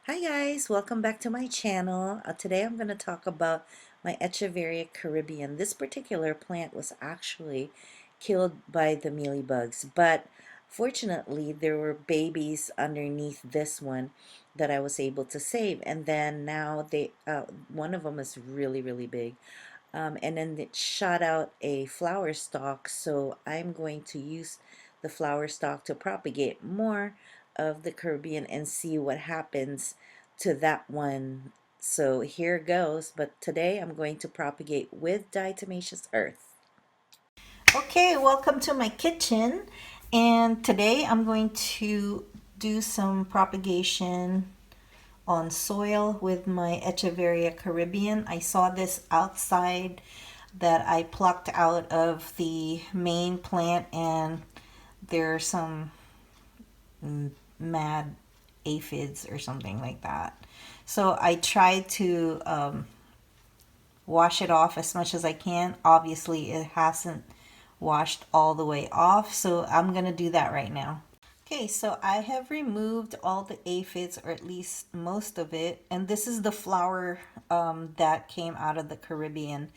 Hi guys, welcome back to my channel. Today I'm going to talk about my Echeveria Carribean. This particular plant was actually killed by the mealybugs, but fortunately there were babies underneath this one that I was able to save, and then now one of them is really big. And then it shot out a flower stalk, so I'm going to use the flower stalk to propagate more of the Caribbean and see what happens to that one. So here goes, but today I'm going to propagate with diatomaceous earth. Okay, welcome to my kitchen, and today I'm going to do some propagation on soil with my Echeveria Caribbean. I saw this outside that I plucked out of the main plant, and there are some mad aphids or something like that. So I tried to wash it off as much as I can. Obviously, it hasn't washed all the way off, so I'm gonna do that right now. Okay, so I have removed all the aphids, or at least most of it, and this is the flower that came out of the Caribbean.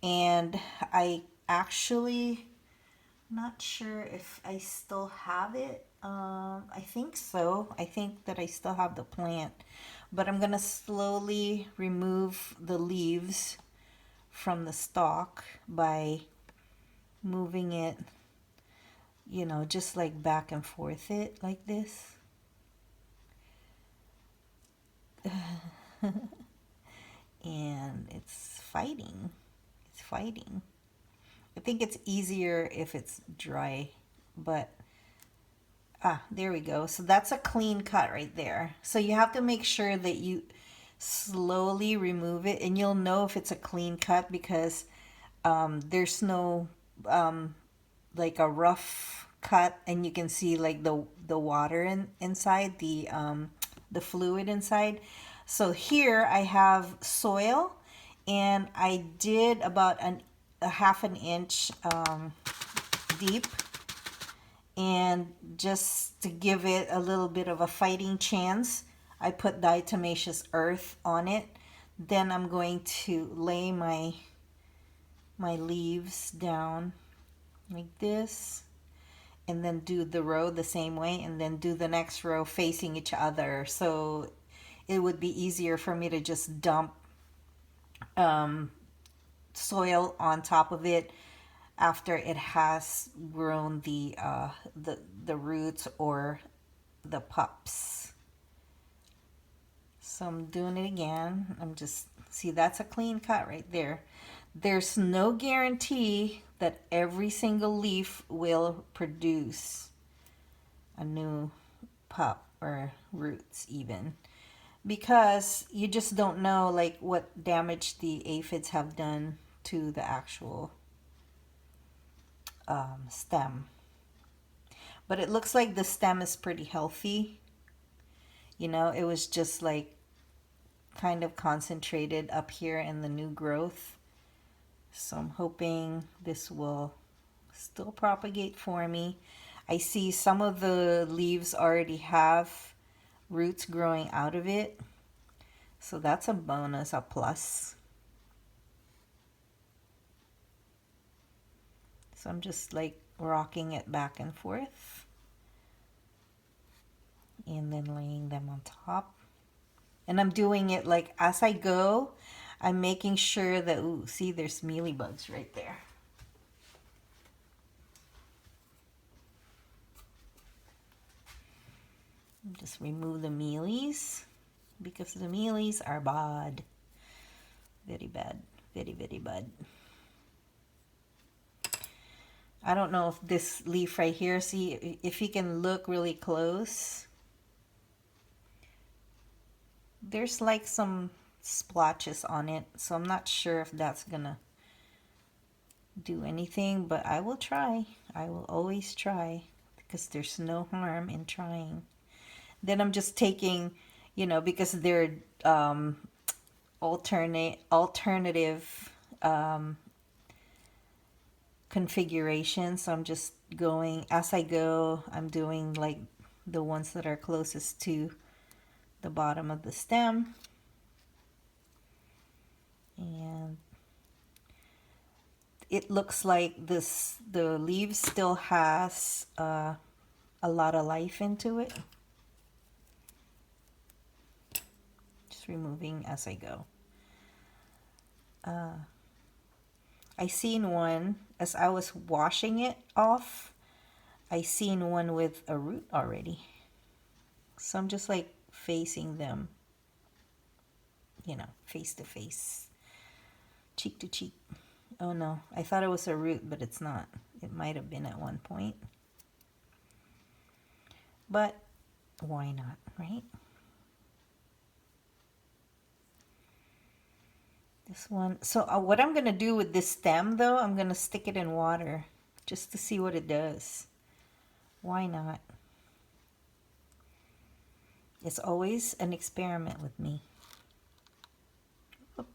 And I actually, not sure if I still have it. I think so. I think that I still have the plant, but I'm gonna slowly remove the leaves from the stalk by moving it, just like back and forth it like this. And it's fighting. It's fighting. I think it's easier if it's dry, but there we go. So that's a clean cut right there. So you have to make sure that you slowly remove it, and you'll know if it's a clean cut because there's no like a rough cut, and you can see like the water inside the fluid inside. So here I have soil, and I did about a half an inch deep, and just to give it a little bit of a fighting chance, I put diatomaceous earth on it. Then I'm going to lay my leaves down like this, and then do the row the same way, and then do the next row facing each other, so it would be easier for me to just dump soil on top of it after it has grown the roots or the pups. So I'm doing it again. I'm just, see, that's a clean cut right there. There's no guarantee that every single leaf will produce a new pup or roots even, because you just don't know like what damage the aphids have done to the actual stem. But it looks like the stem is pretty healthy. It was just like kind of concentrated up here in the new growth. So I'm hoping this will still propagate for me. I see some of the leaves already have roots growing out of it. So that's a bonus, a plus. So I'm just like rocking it back and forth, and then laying them on top. And I'm doing it like as I go. I'm making sure that, ooh, see, there's mealybugs right there. Just remove the mealies, because the mealies are bad. Very bad. Very bad. I don't know if this leaf right here, see, if you can look really close, there's like some splotches on it. So I'm not sure if that's gonna do anything, but I will try. I will always try, because there's no harm in trying. Then I'm just taking, because they're alternative configurations. So I'm just going as I go. I'm doing like the ones that are closest to the bottom of the stem. And it looks like the leaves still has a lot of life into it. Just removing as I go. I seen one as I was washing it off. I seen one with a root already. So I'm just like facing them, you know, face to face, cheek to cheek. Oh no, I thought it was a root, but it's not. It might have been at one point. But why not, right? This one. So what I'm going to do with this stem, though, I'm going to stick it in water just to see what it does. Why not? It's always an experiment with me. Boop,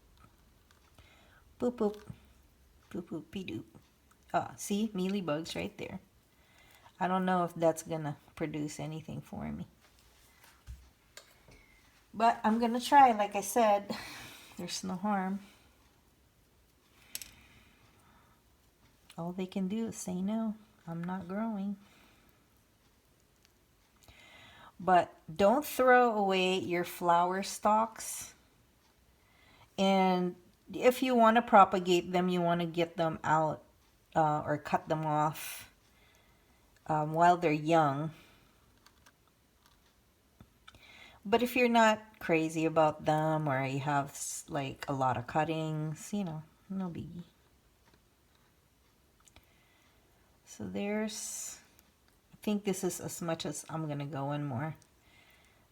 boop, boop, boop, boop, pee doop. Ah, see, mealybugs right there. I don't know if that's going to produce anything for me. But I'm going to try, like I said. There's no harm. All they can do is say no. I'm not growing. But don't throw away your flower stalks. And if you want to propagate them, you want to get them out or cut them off while they're young. But if you're not crazy about them or you have like a lot of cuttings, you know, no biggie. So there's, I think this is as much as I'm going to go in more.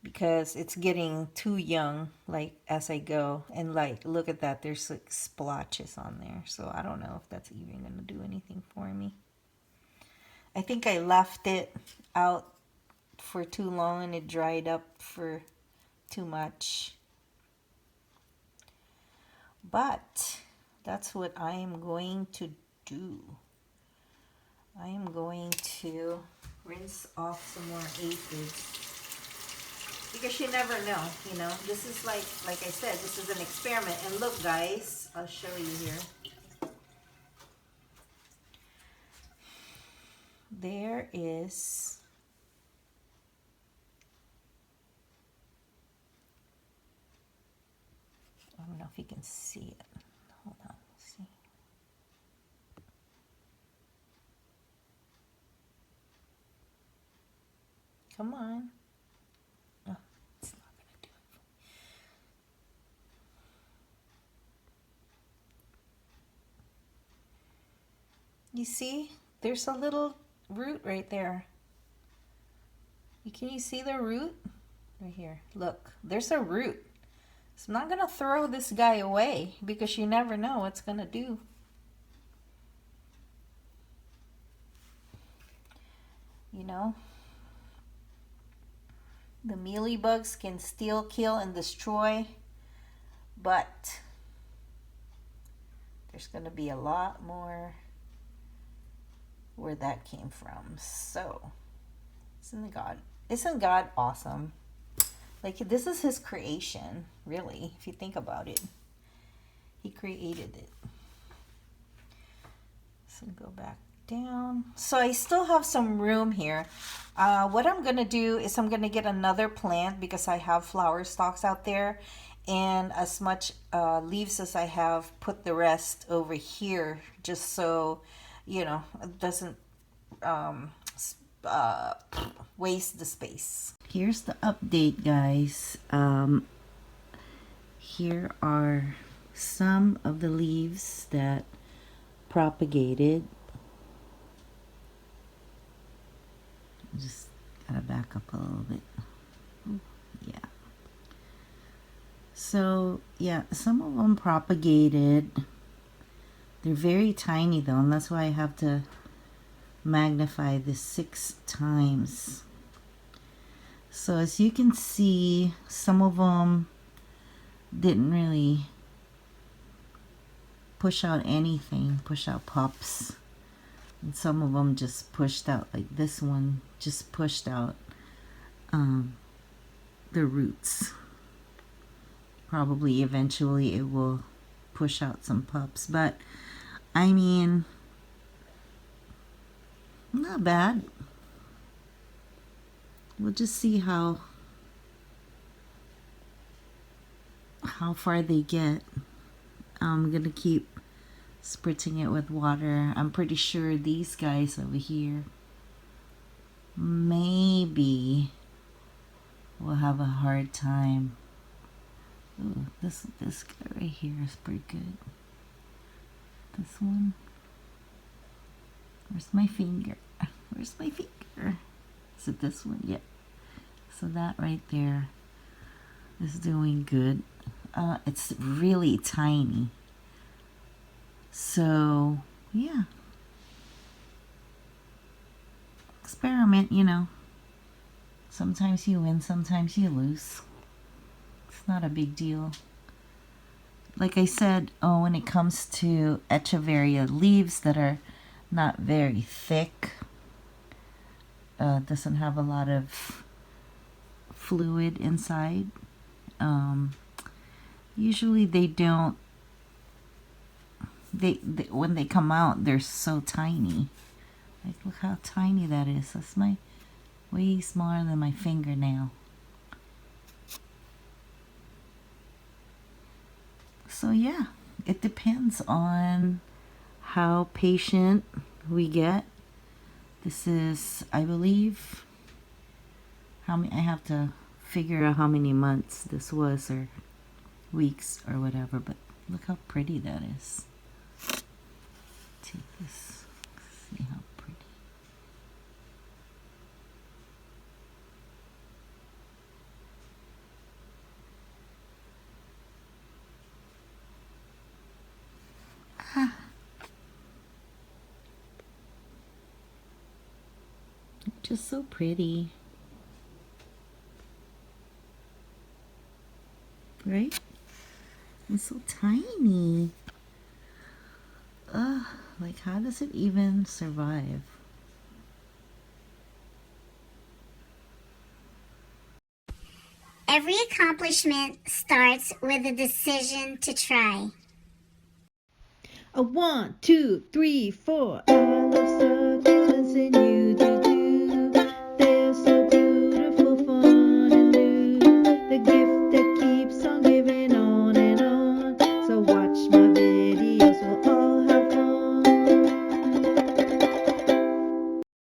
Because it's getting too young, like, as I go. And, like, look at that. There's, like, splotches on there. So I don't know if that's even going to do anything for me. I think I left it out for too long and it dried up for too much. But that's what I am going to do. I am going to rinse off some more aphids. Because you never know, you know. This is like I said, this is an experiment. And look, guys, I'll show you here. There is I don't know if you can see it. Hold on, let's see. Come on. Oh, it's not gonna do it. You see? There's a little root right there. Can you see the root? Right here. Look, there's a root. So I'm not going to throw this guy away because you never know what it's going to do. You know? The mealybugs can still kill and destroy, but there's going to be a lot more where that came from. So, isn't God awesome? Like, this is his creation, really, if you think about it. He created it. So go back down. So I still have some room here. What I'm going to do is I'm going to get another plant because I have flower stalks out there. And as much leaves as I have, put the rest over here just so, you know, it doesn't waste the space. Here's the update, guys. Here are some of the leaves that propagated. Just gotta back up a little bit. Yeah. So, yeah, some of them propagated. They're very tiny though, and that's why I have to magnify this 6 times. So as you can see, some of them didn't really push out anything, push out pups. And some of them just pushed out, like this one just pushed out the roots. Probably eventually it will push out some pups, but I mean, not bad. We'll just see how far they get. I'm gonna keep spritzing it with water. I'm pretty sure these guys over here maybe will have a hard time. Ooh, this guy right here is pretty good. This one. Where's my finger? Where's my finger? Is it this one? Yeah. So that right there is doing good. It's really tiny. So, yeah. Experiment, you know. Sometimes you win, sometimes you lose. It's not a big deal. Like I said, when it comes to Echeveria leaves that are not very thick, doesn't have a lot of fluid inside, usually they don't, they when they come out, they're so tiny. Like, look how tiny that is. That's way smaller than my fingernail. So yeah, it depends on how patient we get. This is, I believe, I have to figure out how many months this was, or weeks, or whatever, but look how pretty that is. Take this, see how pretty. Just so pretty. Right? It's so tiny. Like, how does it even survive? Every accomplishment starts with a decision to try. A 1, 2, 3, 4.